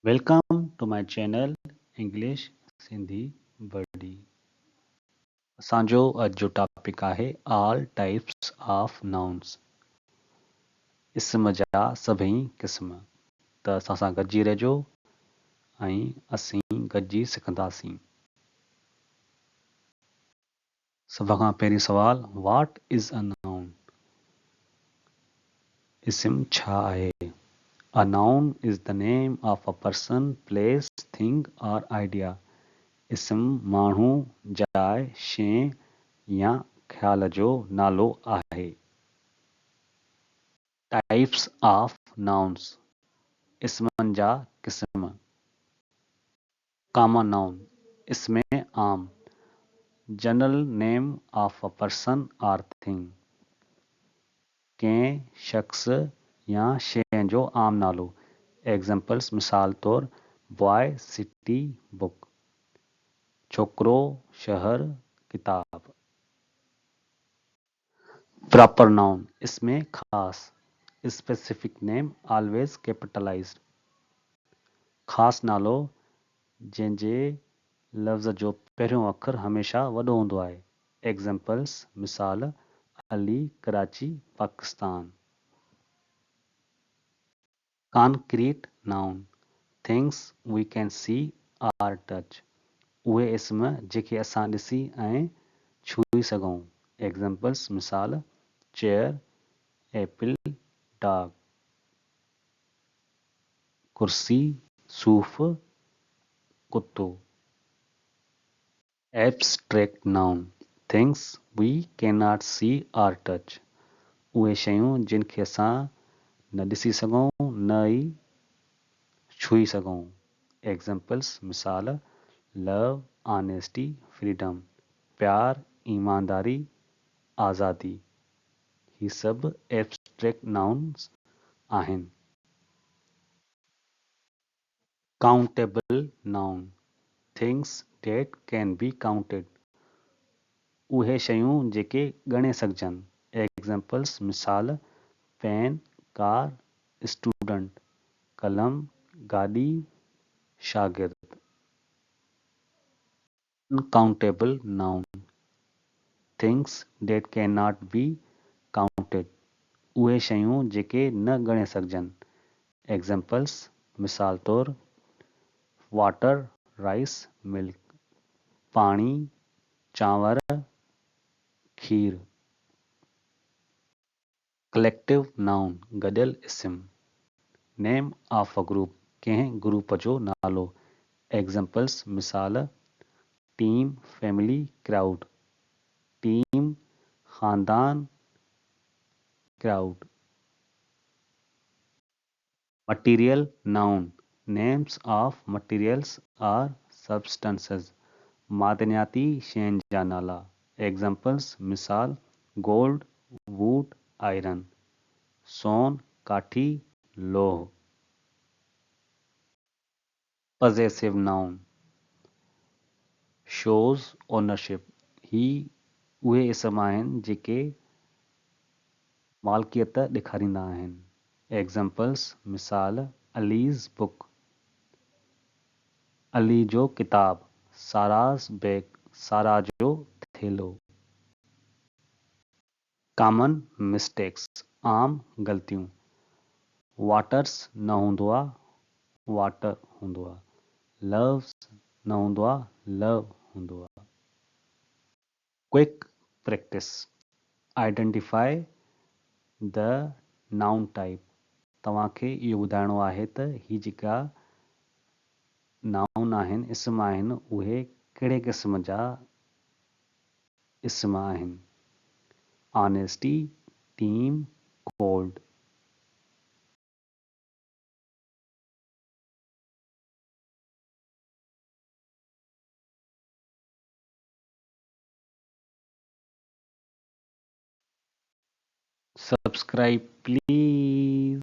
Welcome to my channel English Sindhi wordy. असांजो अॼु जो टॉपिक आहे ऑल टाइप्स ऑफ नाउन्स। इस्म जा सभई क़िस्म। त असां सां गॾिजी रहिजो ऐं असीं गॾिजी सिखंदासीं। सभ खां पहिरीं सवाल, व्हाट इज़ अ नाउन? इस्म छा आहे? A noun is the name of a person, place, thing or idea. इस्म माण्हू, जाइ, शइ या ख़्याल जो नालो आहे। टाइप्स ऑफ नाउन्स, इस्मनि जा क़िस्म। कॉमन नाउन, इसमें आम। General name of a person और थिंग, कंहिं शख्स या शइ जो आम नालो। एग्जाम्पल्स, मिसाल तौर, बॉय, सिटी, बुक। छोकरो, शहर, किताब। प्रॉपर नाउन, इसमें खास। स्पेसिफिक नेम ऑलवेज कैपिटलाइज्ड। ख़ास नालो, जंहिंजे लफ़्ज़ जो पहिरियों अखर हमेशा वॾो हूंदो आहे। एग्जाम्पल्स, मिसाल, Ali, Karachi, Pakistan. Concrete noun, things we can see or touch. उहे इस्म जेके असां ॾिसी ऐं छुई सघूं। एग्जाम्पल्स, मिसाल, चेयर, एप्पल, डॉग। कुर्सी, सूफ़, कुत्तो। Abstract noun, things we can not see or touch. उहे शयूं जिनखे असां न ॾिसी सघूं न ई छुई सघूं। एग्जाम्पल्स, मिसाल, लव, ऑनेस्टी, फ्रीडम। प्यार, ईमानदारी, आज़ादी। ही सभु एब्स्ट्रैक्ट नाउन्स आहिनि। Countable noun, things that can be counted. उहे शयूं जेके ॻणे सघजनि। एग्जाम्पल्स, मिसाल, पेन, कार, स्टूडेंट। कलम, गाॾी, शागिर्द। Uncountable noun, things that can not be counted. उहे शयूं जेके न ॻणे सघजनि। एग्जाम्पल्स, मिसाल तौर, वाटर, राइस, मिल्क। पाणी, चांवर, खीर। कलेक्टिव नाउन, गॾियल इस्म। नेम ऑफ अ ग्रुप, कंहिं ग्रुप जो नालो। एग्जाम्पल्स, मिसाल, टीम, फैमिली, क्राउड। टीम, खानदान, crowd. Material noun, names of materials और सब्सटेंसेस। मादनियाती शयुनि जा नाला। एग्जाम्पल्स, मिसाल, गोल्ड, वुड, आयरन। सोन, काठी, लोह। Possessive noun, shows ownership. ही उहे इस्म आहिनि जेके मालकियत ॾेखारींदा आहिनि। एग्जाम्पल्स, मिसाल, अलीज़ बुक, अली जो किताब। सारास बैग, सारा जो थेलो। कॉमन मिस्टेक्स, आम ग़लतियूं। वाटर्स न हूंदो आहे, वाटर हूंदो आहे। लव्स न हूंदो आहे, लव हूंदो आहे। Quick practice, identify the noun type. तव्हांखे इहो ॿुधाइणो आहे त ही जेका नाउन आहिनि, इस्म आहिनि, उहे कहिड़े क़िस्म जा इस्म आहिनि। Honesty, team, cold. Subscribe please.